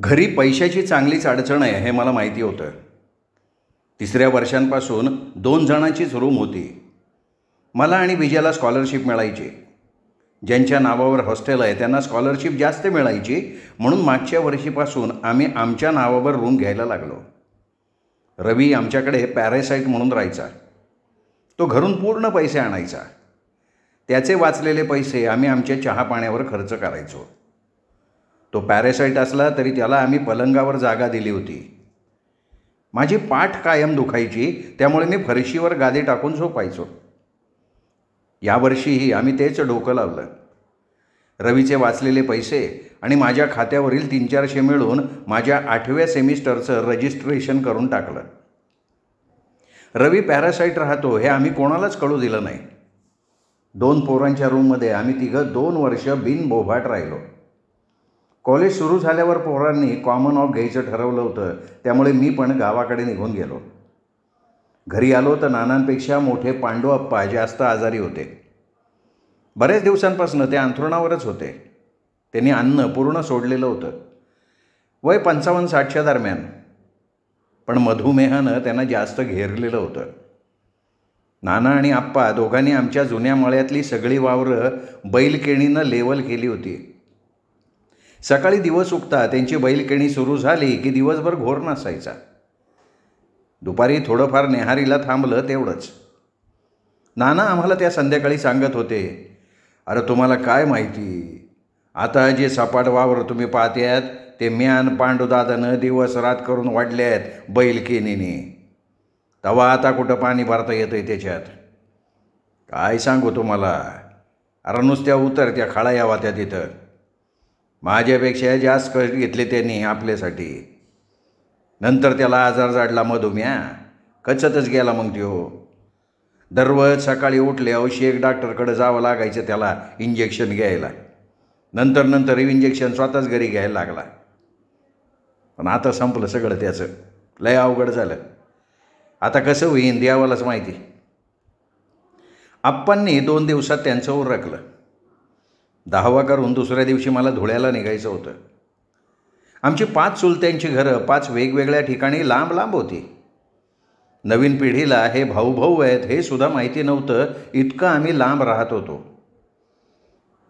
घरी पैशाची चांगलीच अडचण आहे हे मला माहिती होतं. तिसऱ्या वर्षांपासून 2 जणांचीच रूम होती. मला आणि विजयाला स्कॉलरशिप मिळायची. ज्यांच्या नावावर हॉस्टेल आहे त्यांना स्कॉलरशिप जास्त मिळायची, म्हणून मागच्या वर्षीपासून आम्ही आमच्या नावावर रूम घ्यायला लागलो. रवी आमच्याकडे पॅरासाईट म्हणून राहायचा. तो घरून पूर्ण पैसे आणायचा. त्याचे वाचलेले पैसे आम्ही आमच्या चहा पाण्यावर खर्च करायचो. तो पॅरासाईट असला तरी त्याला आम्ही पलंगावर जागा दिली होती. माझी पाठ कायम दुखायची, त्यामुळे मी फरशीवर गादी टाकून झोपायचो. यावर्षीही आम्ही तेच डोकं लावलं. रवीचे वाचलेले पैसे आणि माझ्या खात्यावरील 300-400 मिळून माझ्या 8व्या सेमिस्टरचं रजिस्ट्रेशन करून टाकलं. रवी पॅरासाईट राहतो हे आम्ही कोणालाच कळू दिलं नाही. 2 पोरांच्या रूममध्ये आम्ही तिघं 2 वर्ष बिनबोभाट राहिलो. कॉलेज सुरू झाल्यावर पोरांनी कॉमन ऑफ घ्यायचं ठरवलं होतं, त्यामुळे मी पण गावाकडे निघून गेलो. घरी आलो तर नानांपेक्षा मोठे पांडू आप्पा जास्त आजारी होते. बऱ्याच दिवसांपासून ते अंथरुणावरच होते. त्यांनी अन्न पूर्ण सोडलेलं होतं. वय 55-60च्या दरम्यान, पण मधुमेहानं त्यांना जास्त घेरलेलं होतं. नाना आणि आप्पा दोघांनी आमच्या जुन्या मळ्यातली सगळी वावरं बैलकेणीनं लेवल केली होती. सकाळी दिवस उगता त्यांची बैलकेणी सुरू झाली की दिवसभर घोर नसायचा. दुपारी थोडंफार नेहारीला थांबलं तेवढंच. नाना आम्हाला त्या संध्याकाळी सांगत होते, अरे तुम्हाला काय माहिती, आता जे सपाट वावर तुम्ही पाहत्यात ते म्यान पांडुदादानं दिवस रात करून वाढले आहेत बैलकेणीने. तवा आता कुठं पाणी भरता येतं आहे त्याच्यात. काय सांगू तुम्हाला, अरे नुसत्या उतरत्या खाळा यावा त्या तिथं. माझ्यापेक्षा जास्त कष्ट घेतले त्यांनी आपल्यासाठी. नंतर त्याला आजार जाडला मधुमेह, कचतच गेला मग त्यो. दररोज सकाळी उठल्यावर शेख डॉक्टरकडे जावं लागायचं त्याला इंजेक्शन घ्यायला. नंतर इंजेक्शन स्वतःच घरी घ्यायला लागला. पण आता संपलं सगळं त्याचं. लय अवघड झालं. आता कसं होईन द्यावालाच माहिती. आप्पांनी 2 दिवसात त्यांचं उरकलं. 10वा करून दुसऱ्या दिवशी मला धुळ्याला निघायचं होतं. आमची 5 चुलत्यांची घरं 5 वेगवेगळ्या ठिकाणी लांब लांब होती. नवीन पिढीला हे भाऊ आहेत हे सुद्धा माहिती नव्हतं, इतकं आम्ही लांब राहत होतो.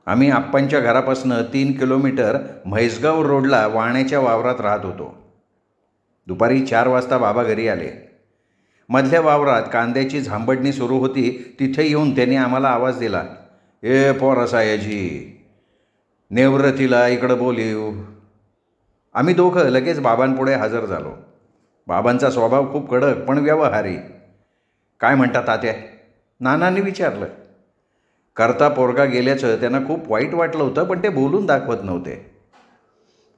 आम्ही आप्पांच्या घरापासून 3 किलोमीटर म्हैसगाव रोडला वाण्याच्या वावरात राहत होतो. दुपारी 4 वाजता बाबा घरी आले. मधल्या वावरात कांद्याची झांबडणी सुरू होती. तिथे येऊन त्यांनी आम्हाला आवाज दिला, ए पोरासायाजी, नेवरतीला इकडं बोलीव. आम्ही दोघं लगेच बाबांपुढे हजर झालो. बाबांचा स्वभाव खूप कडक पण व्यवहारी. काय म्हणतात तात्या, नानांनी विचारलं. करता पोरगा गेल्याचं त्यांना खूप वाईट वाटलं होतं, पण ते बोलून दाखवत नव्हते.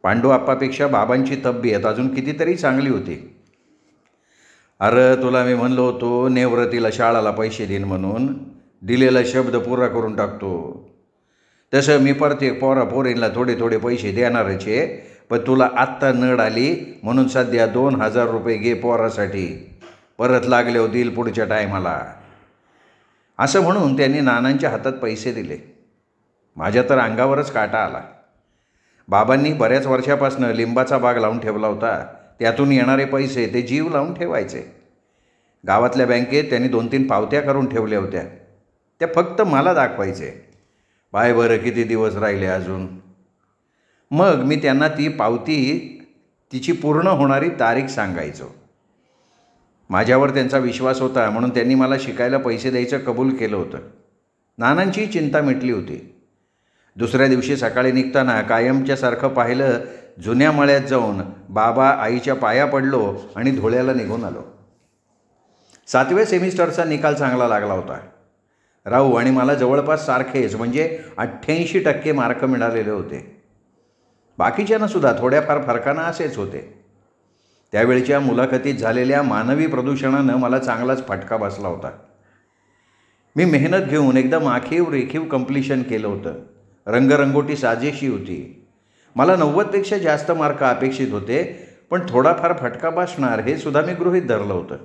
पांडू आप्पापेक्षा बाबांची तब्येत अजून कितीतरी चांगली होती. अरे तुला मी म्हणलो होतो नेवरतीला शाळाला पैसे देईन म्हणून, दिलेला शब्द पुरा करून टाकतो. तसं मी प्रत्येक पोरींना थोडे पैसे देणारच आहे, पण तुला आत्ता नड आली म्हणून सध्या 2000 रुपये घे पोरासाठी, परत लागले देईल पुढच्या टायमाला. असं म्हणून त्यांनी नानांच्या हातात पैसे दिले. माझ्या तर अंगावरच काटा आला. बाबांनी बऱ्याच वर्षापासून लिंबाचा बाग लावून ठेवला होता. त्यातून येणारे पैसे ते जीव लावून ठेवायचे. गावातल्या बँकेत त्यांनी 2-3 पावत्या करून ठेवल्या होत्या. त्या फक्त मला दाखवायचे. बाय बरं किती दिवस राहिले अजून. मग मी त्यांना ती पावती, तिची पूर्ण होणारी तारीख सांगायचो. माझ्यावर त्यांचा विश्वास होता म्हणून त्यांनी मला शिकायला पैसे द्यायचं कबूल केलं होतं. नानांची चिंता मिटली होती. दुसऱ्या दिवशी सकाळी निघताना कायमच्यासारखं पाहिलं, जुन्या मळ्यात जाऊन बाबा आईच्या पाया पडलो आणि धुळ्याला निघून आलो. 7व्या सेमिस्टरचा निकाल चांगला लागला होता. राहू आणि मला जवळपास सारखेच म्हणजे 88% मार्क मिळालेले होते. बाकीच्यांना सुद्धा थोड्याफार फरकानं असेच होते. त्यावेळच्या मुलाखतीत झालेल्या मानवी प्रदूषणानं मला चांगलाच फटका बसला होता. मी मेहनत घेऊन एकदम रेखीव कंप्लिशन केलं होतं. रंगरंगोटी साजेशी होती. मला 90पेक्षा जास्त मार्क अपेक्षित होते, पण थोडाफार फटका बसणार हे सुद्धा मी गृहीत धरलं होतं.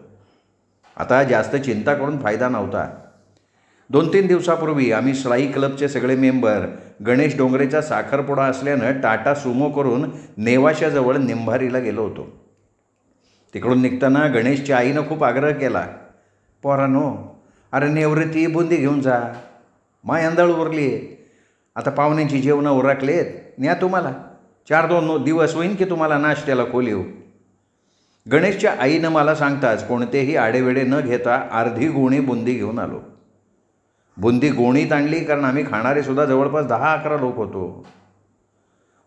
आता जास्त चिंता करून फायदा नव्हता. 2-3 दिवसापूर्वी आम्ही स्लाई क्लबचे सगळे मेंबर गणेश डोंगरेचा साखरपुडा असल्यानं टाटा सुमो करून नेवाशाजवळ निंभारीला गेलो होतो. तिकडून निघताना गणेशच्या आईनं खूप आग्रह केला, पोरांनो, अरे नेवृत्ती बुंदी घेऊन जा, माय अंदाळ उरली आहे, आता पाहुण्यांची जेवणं उरकलेत, न्या तुम्हाला 4-2 दिवस होईन की तुम्हाला नाश्त्याला खोलीव. गणेशच्या आईनं मला सांगताच कोणतेही आडेवेडे न घेता अर्धी गोणी बुंदी घेऊन आलो. बुंदी गोणीत आणली कारण आम्ही खाणारे सुद्धा जवळपास 10-11 लोक होतो.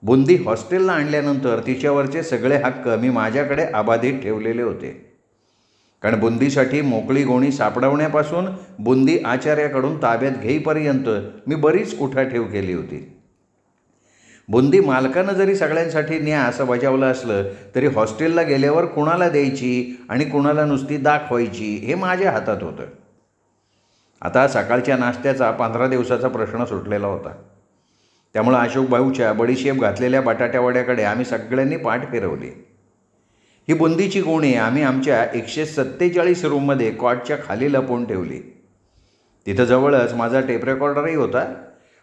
बुंदी हॉस्टेलला आणल्यानंतर तिच्यावरचे सगळे हक्क मी माझ्याकडे अबाधित ठेवलेले होते, कारण बुंदीसाठी मोकळी गोणी सापडवण्यापासून बुंदी आचार्याकडून ताब्यात घेईपर्यंत मी बरीच उठाठेव केली होती. बुंदी मालकानं जरी सगळ्यांसाठी न्या असं बजावलं असलं तरी हॉस्टेलला गेल्यावर कुणाला द्यायची आणि कुणाला नुसती दाखवायची हे माझ्या हातात होतं. आता सकाळच्या नाश्त्याचा 15 दिवसाचा प्रश्न सुटलेला होता. त्यामुळं अशोक भाऊच्या बडीशेप घातलेल्या बटाट्या वड्याकडे आम्ही सगळ्यांनी पाठ फिरवली. ही बुंदीची गोणी आम्ही आमच्या 147 रूममध्ये कॉटच्या खाली लपवून ठेवली. तिथं जवळच माझा टेप रेकॉर्डरही होता,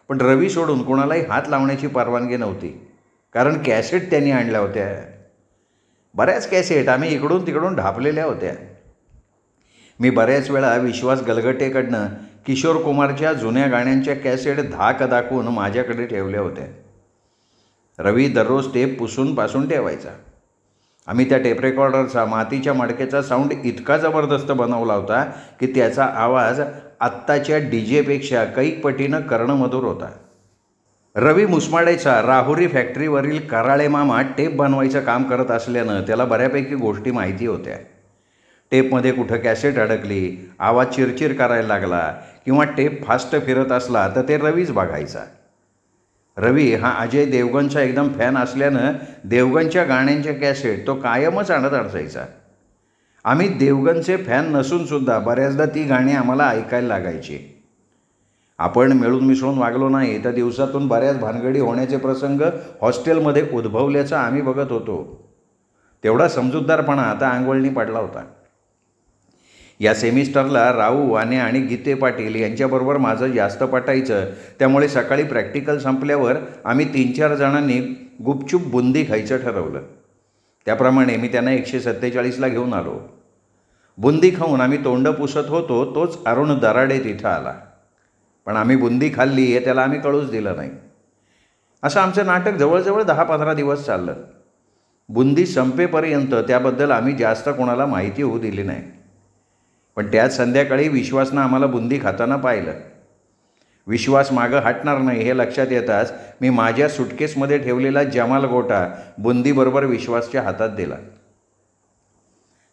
पण रवी सोडून कोणालाही हात लावण्याची परवानगी नव्हती, कारण कॅसेट त्यांनी आणल्या होत्या. बऱ्याच कॅसेट आम्ही इकडून तिकडून ढापलेल्या होत्या. मी बऱ्याच वेळा विश्वास गलगटेकडनं किशोर कुमारच्या जुन्या गाण्यांच्या कॅसेट धाक दाखवून माझ्याकडे ठेवल्या होत्या. रवी दररोज टेप पुसून पासून ठेवायचा. आम्ही त्या टेप रेकॉर्डरचा मातीच्या मडक्याचा साऊंड इतका जबरदस्त बनवला होता की त्याचा आवाज आत्ताच्या डीजेपेक्षा कैक पटीनं कर्णमधुर होता. रवी मुसमाडेचा राहुरी फॅक्टरीवरील कराळे मामा टेप बनवायचं काम करत असल्यानं त्याला बऱ्यापैकी गोष्टी माहिती होत्या. टेपमध्ये कुठं कॅसेट अडकली, आवाज चिरचिर करायला लागला किंवा टेप फास्ट फिरत असला तर ते रवीच बघायचा. रवी हा अजय देवगणचा एकदम फॅन असल्यानं देवगणच्या गाण्यांच्या कॅसेट तो कायमच आणत अडचायचा. आम्ही देवगणचे फॅन नसूनसुद्धा बऱ्याचदा ती गाणी आम्हाला ऐकायला लागायची. आपण मिळून मिसळून वागलो नाही तर दिवसातून बऱ्याच भानगडी होण्याचे प्रसंग हॉस्टेलमध्ये उद्भवल्याचं आम्ही बघत होतो. तेवढा समजूतदारपणा आता अंगवळणी पडला होता. या सेमिस्टरला राऊ आणि गीते पाटील यांच्याबरोबर माझं जास्त पटायचं, त्यामुळे सकाळी प्रॅक्टिकल संपल्यावर आम्ही 3-4 जणांनी गुपचूप बुंदी खायचं ठरवलं. त्याप्रमाणे मी त्यांना 147ला घेऊन आलो. बुंदी खाऊन आम्ही तोंड पुसत होतो तोच अरुण दराडे तिथं आला, पण आम्ही बुंदी खाल्ली हे त्याला आम्ही कळूच दिलं नाही. असं आमचं नाटक जवळजवळ 10-15 दिवस चाललं. बुंदी संपेपर्यंत त्याबद्दल आम्ही जास्त कोणाला माहिती होऊ दिली नाही. पण त्याच संध्याकाळी विश्वासनं आम्हाला बुंदी खाताना पाहिलं. विश्वास मागं हटणार नाही हे लक्षात येताच मी माझ्या सुटकेसमध्ये ठेवलेला जमाल गोटा बुंदीबरोबर विश्वासच्या हातात दिला.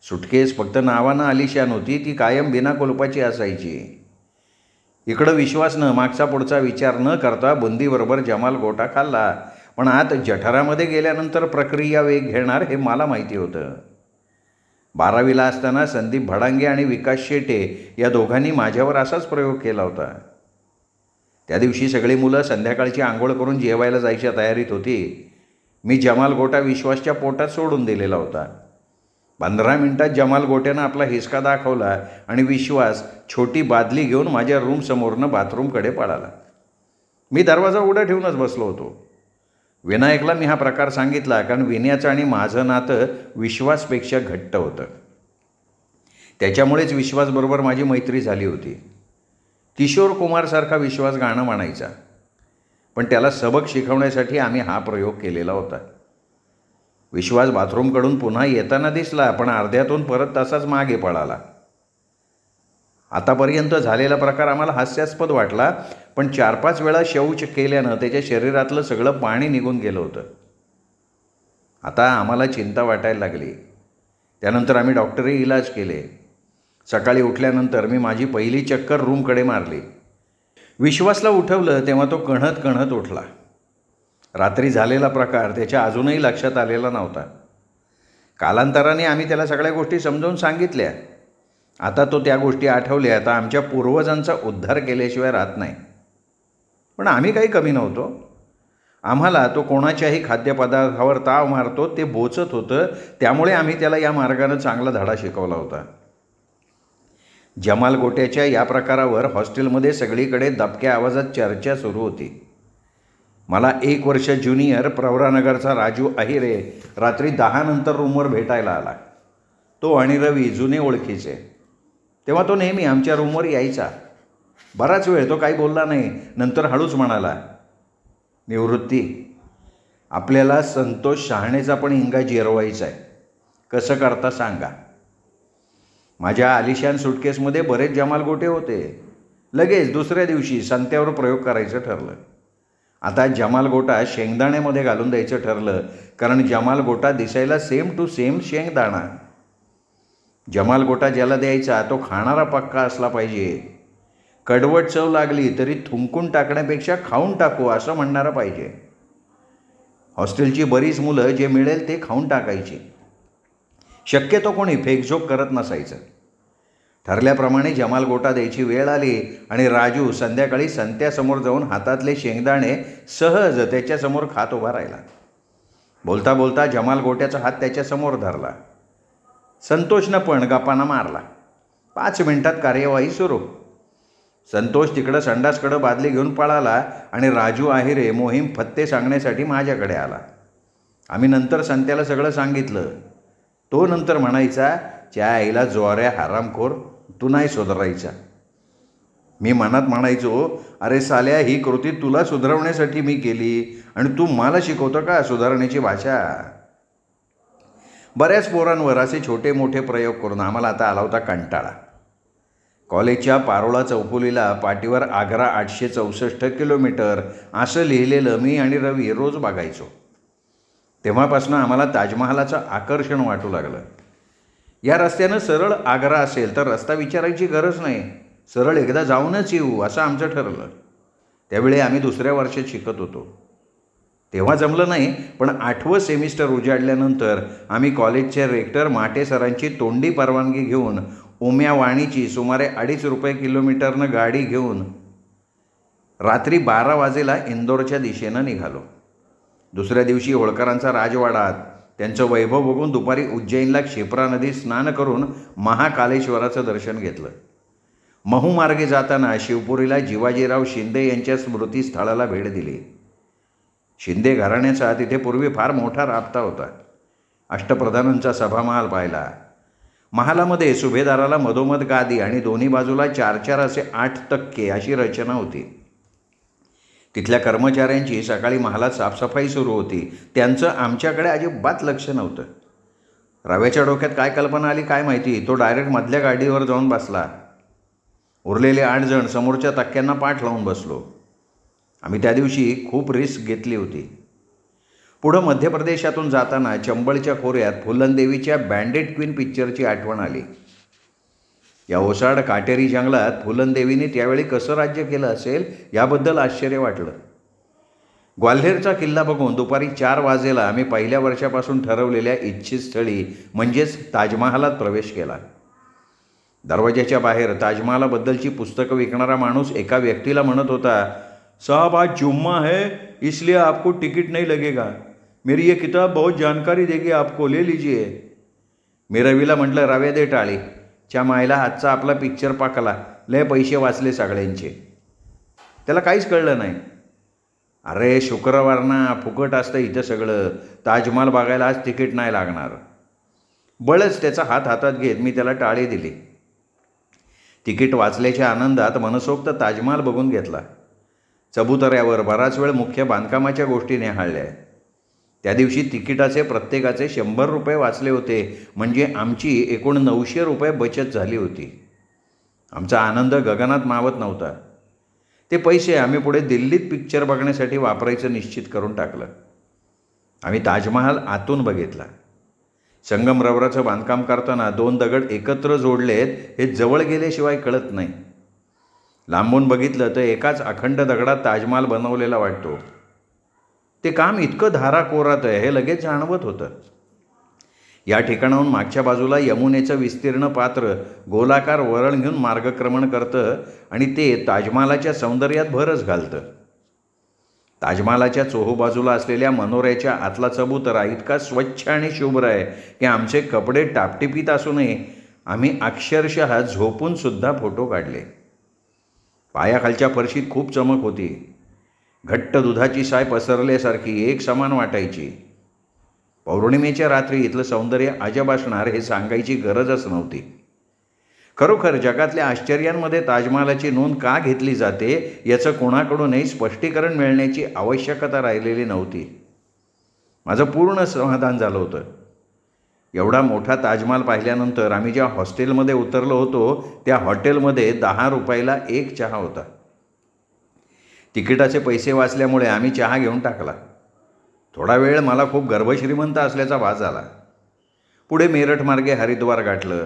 सुटकेस फक्त नावानं आलिशान होती, ती कायम बिना कुलपाची असायची. इकडं विश्वासनं मागचा पुढचा विचार न करता बुंदीबरोबर जमाल गोटा खाल्ला. पण आत जठरामध्ये गेल्यानंतर प्रक्रिया वेग घेणार हे मला माहिती होतं. 12वीला असताना संदीप भडांगे आणि विकास शेटे या दोघांनी माझ्यावर असाच प्रयोग केला होता. त्या दिवशी सगळी मुलं संध्याकाळची आंघोळ करून जेवायला जायच्या तयारीत होती. मी जमाल गोटा विश्वासच्या पोटात सोडून दिलेला होता. 15 मिनिटात जमाल गोट्यानं आपला हिसका दाखवला आणि विश्वास छोटी बादली घेऊन माझ्या रूमसमोरनं बाथरूमकडे पळाला. मी दरवाजा उघडा ठेवूनच बसलो होतो. विनायकला मी हा प्रकार सांगितला, कारण विनयाचं आणि माझं नातं विश्वासपेक्षा घट्ट होतं. त्याच्यामुळेच विश्वासबरोबर माझी मैत्री झाली होती. किशोर कुमारसारखा विश्वास गाणं म्हणायचा, पण त्याला सबक शिकवण्यासाठी आम्ही हा प्रयोग केलेला होता. विश्वास बाथरूमकडून पुन्हा येताना दिसला, पण अर्ध्यातून परत तसाच मागे पळाला. आतापर्यंत झालेला प्रकार आम्हाला हास्यास्पद वाटला, पण 4-5 वेळा शौच केल्यानं त्याच्या शरीरातलं सगळं पाणी निघून गेलं होतं. आता आम्हाला चिंता वाटायला लागली. त्यानंतर आम्ही डॉक्टरही इलाज केले. सकाळी उठल्यानंतर मी माझी पहिली चक्कर रूमकडे मारली. विश्वासला उठवलं तेव्हा तो कणत कणत उठला. रात्री झालेला प्रकार त्याच्या अजूनही लक्षात आलेला नव्हता. कालांतराने आम्ही त्याला सगळ्या गोष्टी समजावून सांगितल्या. आता तो त्या गोष्टी आठवल्या तर आमच्या पूर्वजांचा उद्धार केल्याशिवाय राहत नाही. पण आम्ही काही कमी नव्हतो. आम्हाला तो कोणाच्याही खाद्यपदार्थावर ताव मारतो ते बोचत होतं, त्यामुळे आम्ही त्याला या मार्गानं चांगला धडा शिकवला होता. जमाल गोट्याच्या या प्रकारावर हॉस्टेलमध्ये सगळीकडे दबक्या आवाजात चर्चा सुरू होती. मला 1 वर्ष ज्युनियर प्रवरानगरचा राजू अहिरे रात्री 10 नंतर रूमवर भेटायला आला. तो आणि रवी जुने ओळखीचे. तेव्हा तो नेहमी आमच्या रूमवर यायचा. बराच वेळ तो काही बोलला नाही. नंतर हळूच म्हणाला, निवृत्ती, आपल्याला संतोष शहाणेचा पण इंगा जिरवायचा आहे. कसं करता सांगा. माझ्या आलिशान सुटकेसमध्ये बरेच जमाल गोटे होते. लगेच दुसऱ्या दिवशी संत्यावर प्रयोग करायचं ठरलं. आता जमाल गोटा शेंगदाण्यामध्ये घालून द्यायचं ठरलं, कारण जमाल गोटा दिसायला सेम टू सेम शेंगदाणा. जमाल गोटा ज्याला द्यायचा तो खाणारा पक्का असला पाहिजे. कडवट चव लागली तरी थुंकून टाकण्यापेक्षा खाऊन टाकू असं म्हणणारा पाहिजे. हॉस्टेलची बरीच मुलं जे मिळेल ते खाऊन टाकायची. शक्यतो कोणी फेकझोक करत नसायचं. ठरल्याप्रमाणे जमाल गोटा द्यायची वेळ आली आणि राजू संध्याकाळी संत्यासमोर जाऊन हातातले शेंगदाणे सहज त्याच्यासमोर खात उभा राहिला. बोलता बोलता जमाल गोट्याचा हात त्याच्यासमोर धरला. संतोषनं पण गप्पांना मारला. 5 मिनिटात कार्यवाही सुरू. संतोष तिकडं संडासकडं बादली घेऊन पळाला आणि राजू अहिरे मोहीम फत्ते सांगण्यासाठी माझ्याकडे आला. आम्ही नंतर संत्याला सगळं सांगितलं. तो नंतर म्हणायचा, च्या आईला जोऱ्या हरामखोर, तू नाही सुधारायचा. मी मनात म्हणायचो, अरे साल्या, ही कृती तुला सुधारवण्यासाठी मी केली आणि तू मला शिकवतो का सुधारण्याची भाषा. बऱ्याच पोरांवर असे छोटे मोठे प्रयोग करून आम्हाला आता आला होता कंटाळा. कॉलेजच्या पारोळा चौफुलीला पाटीवर आग्रा 864 किलोमीटर असं लिहिलेलं मी आणि रवी रोज बघायचो. तेव्हापासून आम्हाला ताजमहालाचं आकर्षण वाटू लागलं. या रस्त्यानं सरळ आग्रा असेल तर रस्ता विचारायची गरज नाही, सरळ एकदा जाऊनच येऊ असं आमचं ठरलं. त्यावेळी आम्ही 2ऱ्या वर्षात शिकत होतो. तेव्हा जमलं नाही, पण 8वं सेमिस्टर उजाडल्यानंतर आम्ही कॉलेजचे रेक्टर माटे सरांची तोंडी परवानगी घेऊन उम्या वाणीची सुमारे 2.5 रुपये किलोमीटरनं गाडी घेऊन रात्री 12 वाजेला इंदोरच्या दिशेनं निघालो. दुसऱ्या दिवशी होळकरांचा राजवाडात त्यांचं वैभव बघून दुपारी उज्जैनला क्षिप्रा नदीत स्नान करून महाकालेश्वराचं दर्शन घेतलं. महूमार्गे जाताना शिवपुरीला जिवाजीराव शिंदे यांच्या स्मृतीस्थळाला भेट दिली. शिंदे घराण्याचा तिथे पूर्वी फार मोठा राबता होता. अष्टप्रधानांचा सभामहाल पाहिला. महालामध्ये सुभेदाराला मधोमध गादी आणि दोन्ही बाजूला 4-4 असे 8 तक्के अशी रचना होती. तिथल्या कर्मचाऱ्यांची सकाळी महालात साफसफाई सुरू होती. त्यांचं आमच्याकडे अजिबात लक्ष नव्हतं. रव्याच्या डोक्यात काय कल्पना आली काय माहिती, तो डायरेक्ट मधल्या गाडीवर जाऊन बसला. उरलेले 8 जण समोरच्या तक्क्यांना पाठ लावून बसलो. आम्ही त्या दिवशी खूप रिस्क घेतली होती. पुढं मध्य प्रदेशातून जाताना चंबळच्या खोऱ्यात फुलनदेवीच्या बँडेड क्वीन पिक्चरची आठवण आली. या ओसाड काटेरी जंगलात फुलनदेवीने त्यावेळी कसं राज्य केलं असेल याबद्दल आश्चर्य वाटलं. ग्वाल्हेरचा किल्ला बघून दुपारी 4 वाजेला आम्ही पहिल्या वर्षापासून ठरवलेल्या इच्छित स्थळी म्हणजेच ताजमहालात प्रवेश केला. दरवाजाच्या बाहेर ताजमहालाबद्दलची पुस्तकं विकणारा माणूस एका व्यक्तीला म्हणत होता, साहब आज जुम्मा है इसलिए आपको टिकट नहीं लगेगा. मेरी ये किताब बहुत जानकारी देगी आपको, ले लीजिए. मी रवीला म्हटलं, रव्या दे टाळी, च्या मायला हातचा आपला पिक्चर पाकला, लय पैसे वाचले सगळ्यांचे. त्याला काहीच कळलं नाही. अरे शुक्रवार ना, फुकट असतं इथं सगळं, ताजमहाल बघायला आज तिकीट नाही लागणार. बळच त्याचा हात हातात घेत मी त्याला टाळी दिली. तिकीट वाचल्याच्या आनंदात मनसोक्त ताजमहाल बघून घेतला. चबुतऱ्यावर बराच वेळ मुख्य बांधकामाच्या गोष्टी निहाळल्या. त्या दिवशी तिकिटाचे प्रत्येकाचे 100 रुपये वाचले होते, म्हणजे आमची एकूण 900 रुपये बचत झाली होती. आमचा आनंद गगनात मावत नव्हता. ते पैसे आम्ही पुढे दिल्लीत पिक्चर बघण्यासाठी वापरायचं निश्चित करून टाकलं. आम्ही ताजमहाल आतून बघितला. संगमरवराचं बांधकाम करताना 2 दगड एकत्र जोडलेत हे जवळ गेल्याशिवाय कळत नाही. लांबून बघितलं तर एकाच अखंड दगडात ताजमहाल बनवलेला वाटतो. ते काम इतकं धाराकोरात आहे हे लगेच जाणवत होतं. या ठिकाणाहून मागच्या बाजूला यमुनेचं विस्तीर्ण पात्र गोलाकार वरळ घेऊन मार्गक्रमण करतं आणि ते ताजमहालाच्या सौंदर्यात भरच घालतं. ताजमहालाच्या चोहोबाजूला असलेल्या मनोऱ्याच्या आतला चबुतरा इतका स्वच्छ आणि शुभ्र आहे की आमचे कपडे टापटिपीत असूनही आम्ही अक्षरशः झोपूनसुद्धा फोटो काढले. पायाखालच्या फरशीत खूप चमक होती. घट्ट दुधाची साय पसरल्यासारखी एक समान वाटायची. पौर्णिमेच्या रात्री इथलं सौंदर्य अजब असणार हे सांगायची गरजच नव्हती. खरोखर जगातल्या आश्चर्यांमध्ये ताजमहालाची नोंद का घेतली जाते याचं कोणाकडूनही स्पष्टीकरण मिळण्याची आवश्यकता राहिलेली नव्हती. माझं पूर्ण समाधान झालं होतं. एवढा मोठा ताजमहाल पाहिल्यानंतर आम्ही ज्या हॉस्टेलमध्ये उतरलो होतो त्या हॉटेलमध्ये 10 रुपयाला एक चहा होता. तिकिटाचे पैसे वाचल्यामुळे आम्ही चहा घेऊन टाकला. थोडा वेळ मला खूप गर्भश्रीमंत असल्याचा भास झाला. पुढे मेरठ मार्गे हरिद्वार गाठलं.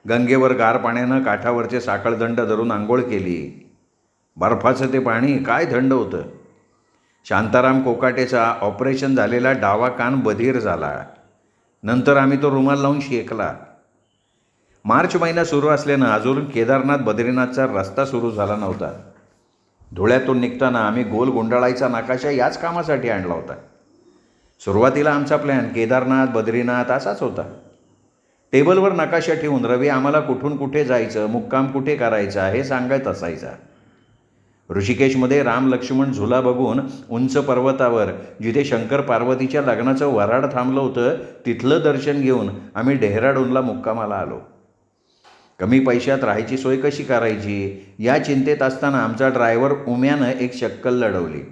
गंगेवर गार पाण्यानं काठावरचे साखळदंड धरून आंघोळ केली. बर्फाचं ते पाणी काय थंड होतं. शांताराम कोकाटेचा ऑपरेशन झालेला डावा कान बधीर झाला. नंतर आम्ही तो रुमाल लावून शेकला. मार्च महिना सुरू असल्यानं अजून केदारनाथ बद्रीनाथचा रस्ता सुरू झाला नव्हता. धुळ्यातून निघताना आम्ही गोल गुंडाळायचा नकाशा याच कामासाठी आणला होता. सुरुवातीला आमचा प्लॅन केदारनाथ बद्रीनाथ असाच होता. टेबलवर नकाशा ठेवून रवी आम्हाला कुठून कुठे जायचं, मुक्काम कुठे करायचा हे सांगत असायचा. ऋषिकेशमध्ये राम लक्ष्मण झुला बघून उंच पर्वतावर जिथे शंकर पार्वतीच्या लग्नाचं वऱ्हाड थांबलं होतं तिथलं दर्शन घेऊन आम्ही डेहराडूनला मुक्कामाला आलो. कमी पैशात राहायची सोय कशी करायची या चिंतेत असताना आमचा ड्रायव्हर उम्यानं एक शक्कल लढवली.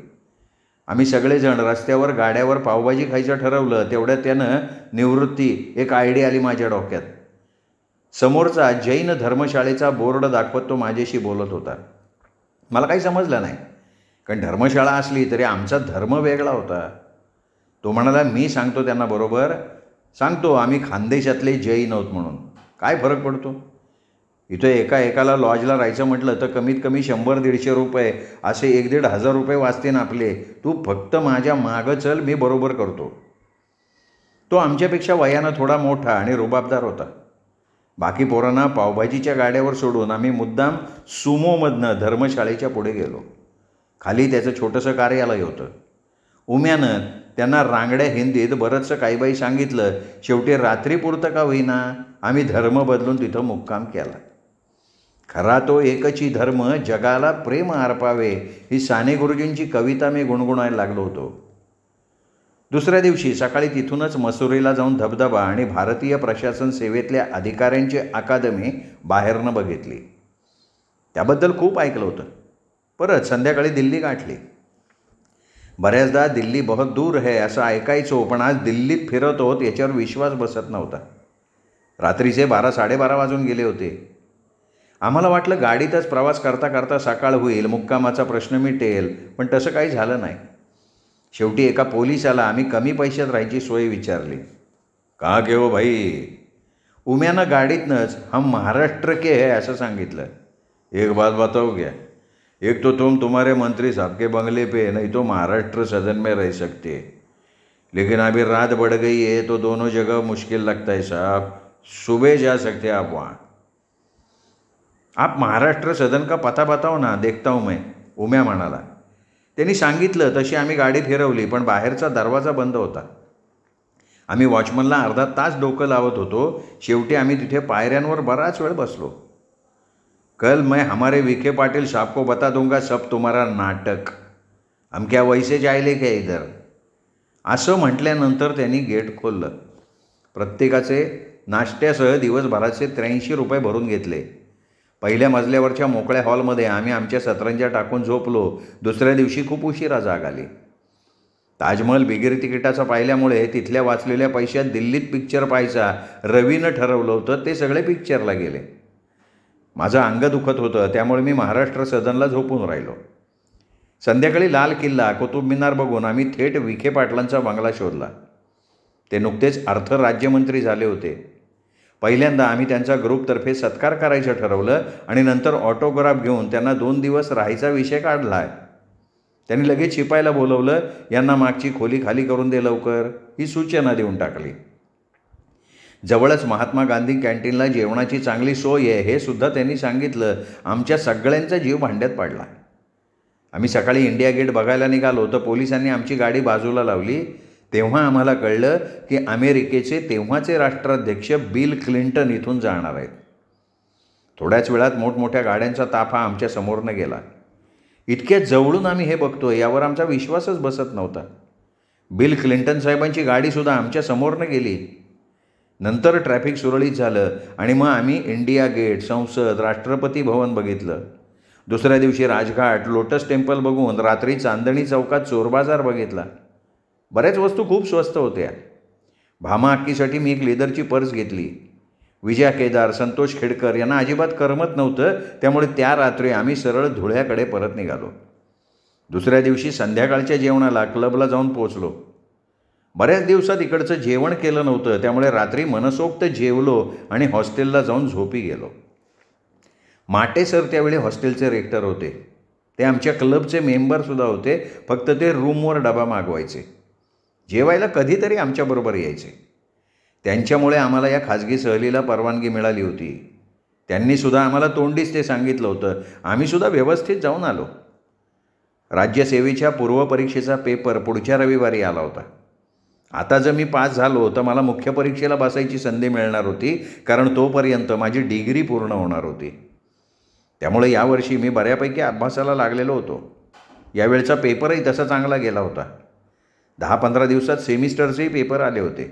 आम्ही सगळेजण रस्त्यावर गाड्यावर पावभाजी खायचं ठरवलं. तेवढ्यात त्यानं निवृत्ती एक आयडिया आली माझ्या डोक्यात. समोरचा जैन धर्मशाळेचा बोर्ड दाखवत तो माझ्याशी बोलत होता. मला काही समजलं नाही, कारण धर्मशाळा असली तरी आमचा धर्म वेगळा होता. तो म्हणाला, मी सांगतो त्यांना बरोबर सांगतो, आम्ही खानदेशातले जैन आहोत म्हणून. काय फरक पडतो? इथं एकाला लॉजला राहायचं म्हटलं तर कमीत कमी 100-150 रुपये असे 1,500 रुपये वाचतील आपले. तू फक्त माझ्या मागं चल, मी बरोबर करतो. तो आमच्यापेक्षा वयानं थोडा मोठा आणि रुबाबदार होता. बाकी पोरांना पावभाजीच्या गाड्यावर सोडून आम्ही मुद्दाम सुमोमधनं धर्मशाळेच्या पुढे गेलो. खाली त्याचं छोटंसं कार्यालय होतं. उम्यानं त्यांना रांगड्या हिंदीत बरंचसं काही बाई सांगितलं. शेवटी रात्रीपुरतं का होईना आम्ही धर्म बदलून तिथं मुक्काम केला. खरा तो एकची धर्म जगाला प्रेम अर्पावे ही साने गुरुजींची कविता मी गुणगुणायला लागलो होतो. दुसऱ्या दिवशी सकाळी तिथूनच मसुरीला जाऊन धबधबा आणि भारतीय प्रशासन सेवेतल्या अधिकाऱ्यांची अकादमी बाहेरनं बघितली. त्याबद्दल खूप ऐकलं होतं. परत संध्याकाळी दिल्ली गाठली. बऱ्याचदा दिल्ली बहुत दूर है असं ऐकायचो, पण आज दिल्लीत फिरत होत याच्यावर विश्वास बसत नव्हता. रात्रीचे 12-12:30 वाजून गेले होते. आम्हाला वाटलं गाडीतच प्रवास करता करता सकाळ होईल, मुक्कामाचा प्रश्न मिटेल, पण तसं काही झालं नाही. शेवटी एका पोलिसाला आम्ही कमी पैशात राहायची सोय विचारली. का के हो भाई? उम्यानं गाडीतनंच हम महाराष्ट्र के है असं सांगितलं. एक बात बताओ क्या, एक तो तुम्हारे मंत्री साहब के बंगले पे, नहीं तो महाराष्ट्र सदन में रह सकते, लेकिन अभी रात बढ़ गई है तो दोनों जगह मुश्किल लगता है साहब. सुबह जा सकते आप वहाँ. आप महाराष्ट्र सदन का पता बताओ ना, देखता हूँ मैं, उम्या म्हणाला. त्यांनी सांगितलं तशी आम्ही गाडी फिरवली, पण बाहेरचा दरवाजा बंद होता. आम्ही वॉचमनला अर्धा तास डोकं लावत होतो. शेवटी आम्ही तिथे पायऱ्यांवर बराच वेळ बसलो. कल मैं हमारे विखे पाटिल साहब को बता दूंगा सब तुम्हारा नाटक, हम क्या वैसे जायले क्या इधर, असं म्हटल्यानंतर त्यांनी गेट खोललं. प्रत्येकाचे नाश्त्यासह दिवसभराचे 83 रुपये भरून घेतले. पहिल्या मजल्यावरच्या मोकळ्या हॉलमध्ये आम्ही आमच्या सतरंज्या टाकून झोपलो. दुसऱ्या दिवशी खूप उशिरा जाग आली. ताजमहल बिगर तिकिटाचा पाहिल्यामुळे तिथल्या वाचलेल्या पैशात दिल्लीत पिक्चर पाहायचा रवीनं ठरवलं होतं, ते सगळे पिक्चरला गेले. माझं अंग दुखत होतं, त्यामुळे मी महाराष्ट्र सदनला झोपून राहिलो. संध्याकाळी लाल किल्ला, कुतुब मिनार बघून आम्ही थेट विखे पाटलांचा बंगला शोधला. ते नुकतेच अर्थ राज्यमंत्री झाले होते. पहिल्यांदा आम्ही त्यांचा ग्रुपतर्फे सत्कार करायचं ठरवलं आणि नंतर ऑटोग्राफ घेऊन त्यांना 2 दिवस राहायचा विषय काढला आहे. त्यांनी लगेच शिपायला बोलवलं. यांना मागची खोली खाली करून दे लवकर, ही सूचना देऊन टाकली. जवळच महात्मा गांधी कॅन्टीनला जेवणाची चांगली सोय आहे हे सुद्धा त्यांनी सांगितलं. आमच्या सगळ्यांचा जीव भांड्यात पडला. आम्ही सकाळी इंडिया गेट बघायला निघालो तर पोलिसांनी आमची गाडी बाजूला लावली. तेव्हा आम्हाला कळलं की अमेरिकेचे तेव्हाचे राष्ट्राध्यक्ष बिल क्लिंटन इथून जाणार आहेत. थोड्याच वेळात मोठमोठ्या गाड्यांचा ताफा आमच्या समोरनं गेला. इतक्या जवळून आम्ही हे बघतोय यावर आमचा विश्वासच बसत नव्हता. बिल क्लिंटन साहेबांची गाडीसुद्धा आमच्या समोरनं गेली. नंतर ट्रॅफिक सुरळीत झालं आणि मग आम्ही इंडिया गेट, संसद, राष्ट्रपती भवन बघितलं. दुसऱ्या दिवशी राजघाट, लोटस टेम्पल बघून रात्री चांदणी चौकात चोर बाजार बघितला. बऱ्याच वस्तू खूप स्वस्त होत्या. भामा अक्कीसाठी मी एक लेदरची पर्स घेतली. विजया केदार, संतोष खेडकर यांना अजिबात करमत नव्हतं, त्यामुळे त्या रात्री आम्ही सरळ धुळ्याकडे परत निघालो. दुसऱ्या दिवशी संध्याकाळच्या जेवणाला क्लबला जाऊन पोचलो. बऱ्याच दिवसात इकडचं जेवण केलं नव्हतं, त्यामुळे रात्री मनसोक्त जेवलो आणि हॉस्टेलला जाऊन झोपी गेलो. माटे सर त्यावेळी हॉस्टेलचे रेक्टर होते. ते आमच्या क्लबचे मेंबरसुद्धा होते, फक्त ते रूमवर डबा मागवायचे. जेवायला कधीतरी आमच्याबरोबर यायचे. त्यांच्यामुळे आम्हाला या खाजगी सहलीला परवानगी मिळाली होती. त्यांनीसुद्धा आम्हाला तोंडीच ते सांगितलं होतं. आम्हीसुद्धा व्यवस्थित जाऊन आलो. राज्यसेवेच्या पूर्वपरीक्षेचा पेपर पुढच्या रविवारी आला होता. आता जर मी पास झालो तर मला मुख्य परीक्षेला बसायची संधी मिळणार होती, कारण तोपर्यंत माझी डिग्री पूर्ण होणार होती. त्यामुळे यावर्षी मी बऱ्यापैकी अभ्यासाला लागलेलो होतो. यावेळचा पेपरही तसा चांगला गेला होता. 10-15 दिवसात सेमिस्टरचेही पेपर आले होते.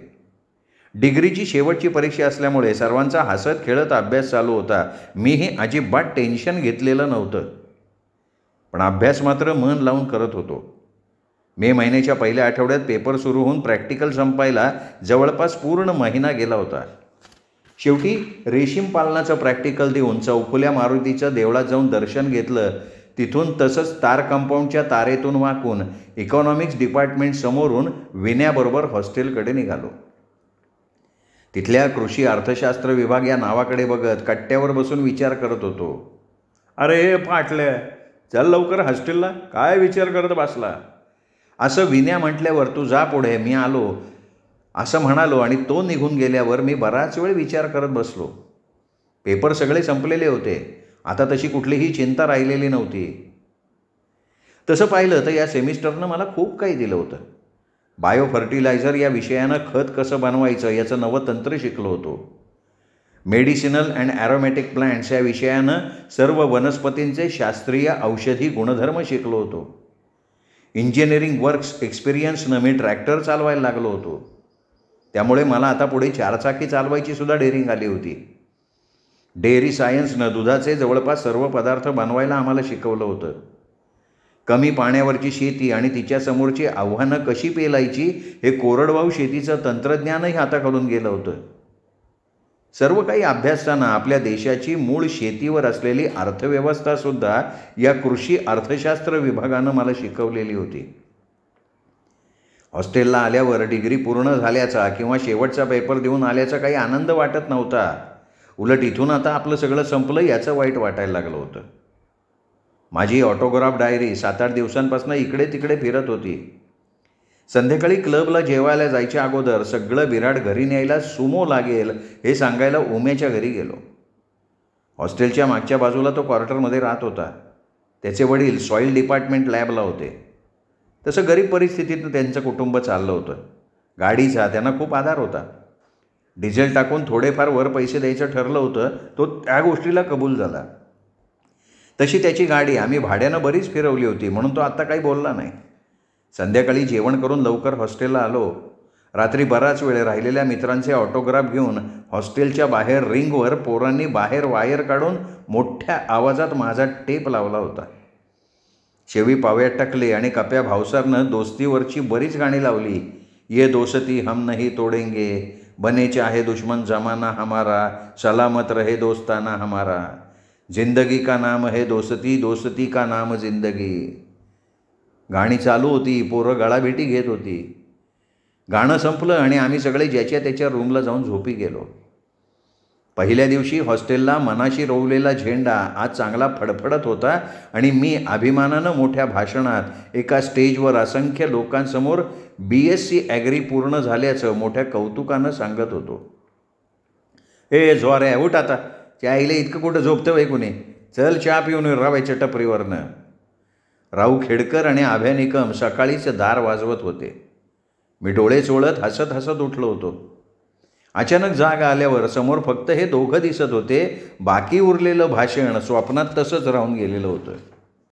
डिग्रीची शेवटची परीक्षा असल्यामुळे सर्वांचा हसत खेळत अभ्यास चालू होता. मीही अजिबात टेन्शन घेतलेलं नव्हतं, पण अभ्यास मात्र मन लावून करत होतो. मे महिन्याच्या पहिल्या आठवड्यात पेपर सुरू होऊन प्रॅक्टिकल संपायला जवळपास पूर्ण महिना गेला होता. शेवटी रेशीम पालनाचं प्रॅक्टिकल देऊन चौफुल्या मारुतीच्या देवळात जाऊन दर्शन घेतलं. तिथून तसंच तार कंपाऊंडच्या तारेतून वाकून इकॉनॉमिक्स डिपार्टमेंट समोरून विण्याबरोबर हॉस्टेलकडे निघालो. तिथल्या कृषी अर्थशास्त्र विभाग या नावाकडे बघत कट्ट्यावर बसून विचार करत होतो. अरे फाटले, चल लवकर हॉस्टेलला, काय विचार करत बसला? असं विण्या म्हटल्यावर तू जा पुढे, मी आलो असं म्हणालो आणि तो निघून गेल्यावर मी बराच वेळ विचार करत बसलो. पेपर सगळे संपलेले होते. आता तशी कुठलीही चिंता राहिलेली नव्हती. तसं पाहिलं तर या सेमिस्टरनं मला खूप काही दिलं होतं. बायो फर्टिलायझर या विषयानं खत कसं बनवायचं याचं नवं तंत्र शिकलो होतो. मेडिसिनल अँड ॲरोमॅटिक प्लांट्स या विषयानं सर्व वनस्पतींचे शास्त्रीय औषधी गुणधर्म शिकलो होतो. इंजिनिअरिंग वर्क्स एक्सपिरियन्सनं मी ट्रॅक्टर चालवायला लागलो होतो. त्यामुळे मला आता पुढे 4 चाकी चालवायची सुद्धा डेअरिंग आली होती. डेअरी सायन्सनं दुधाचे जवळपास सर्व पदार्थ बनवायला आम्हाला शिकवलं होतं. कमी पाण्यावरची शेती आणि तिच्यासमोरची आव्हानं कशी पेलायची हे कोरडवाहू शेतीचं तंत्रज्ञानही हाताखालून गेलं होतं. सर्व काही अभ्यासताना आपल्या देशाची मूळ शेतीवर असलेली अर्थव्यवस्थासुद्धा या कृषी अर्थशास्त्र विभागानं मला शिकवलेली होती. हॉस्टेलला आल्यावर डिग्री पूर्ण झाल्याचा किंवा शेवटचा पेपर देऊन आल्याचा काही आनंद वाटत नव्हता. उलट इथून आता आपलं सगळं संपलं याचं वाईट वाटायला लागलं होतं. माझी ऑटोग्राफ डायरी 7-8 दिवसांपासून इकडे तिकडे फिरत होती. संध्याकाळी क्लबला जेवायला जायच्या अगोदर सगळं विराट घरी न्यायला सुमो लागेल हे सांगायला उम्याच्या घरी गेलो. हॉस्टेलच्या मागच्या बाजूला तो क्वार्टरमध्ये राहत होता. त्याचे वडील सॉईल डिपार्टमेंट लॅबला होते. तसं गरीब परिस्थितीतनं त्यांचं कुटुंब चाललं होतं. गाडीचा त्यांना खूप आधार होता. डिझेल टाकून थोडेफार वर पैसे द्यायचं ठरलं होतं. तो त्या गोष्टीला कबूल झाला. तशी त्याची गाडी आम्ही भाड्यानं बरीच फिरवली होती, म्हणून तो आत्ता काही बोलला नाही. संध्याकाळी जेवण करून लवकर हॉस्टेलला आलो. रात्री बराच वेळ राहिलेल्या मित्रांचे ऑटोग्राफ घेऊन हॉस्टेलच्या बाहेर रिंगवर पोरांनी बाहेर वायर काढून मोठ्या आवाजात माझा टेप लावला होता. शेवी पाव्यात टाकले आणि कप्या भावसारनं दोस्तीवरची बरीच गाणी लावली. ये दोस्ती हम नहीं तोडेंगे, बने चाहे दुश्मन जमाना हमारा, सलामत रहे दोस्ताना हमारा, जिंदगी का नाम है दोस्ती, दोस्ती का नाम जिंदगी. गाणी चालू होती. पोरं गळाभेटी घेत होती. गाणं संपलं आणि आम्ही सगळे ज्याच्या त्याच्या रूमला जाऊन झोपी गेलो. पहिल्या दिवशी हॉस्टेलला मनाशी रोवलेला झेंडा आज चांगला फडफडत होता आणि मी अभिमानानं मोठ्या भाषणात एका स्टेजवर असंख्य लोकांसमोर BSc ॲग्री पूर्ण झाल्याचं मोठ्या कौतुकानं सांगत होतो. ए झोऱ्या उठ आता, त्या आईला इतकं कुठं झोपतं वय कुणी, चल चहा पिऊन रावायच्या टपरीवरनं. राऊ खेडकर आणि आभ्या निकम सकाळीच दार वाजवत होते. मी डोळे चोळत हसत हसत उठलो होतो. अचानक जाग आल्यावर समोर फक्त हे दोघं दिसत होते. बाकी उरलेलं भाषण स्वप्नात तसंच राहून गेलेलं होतं.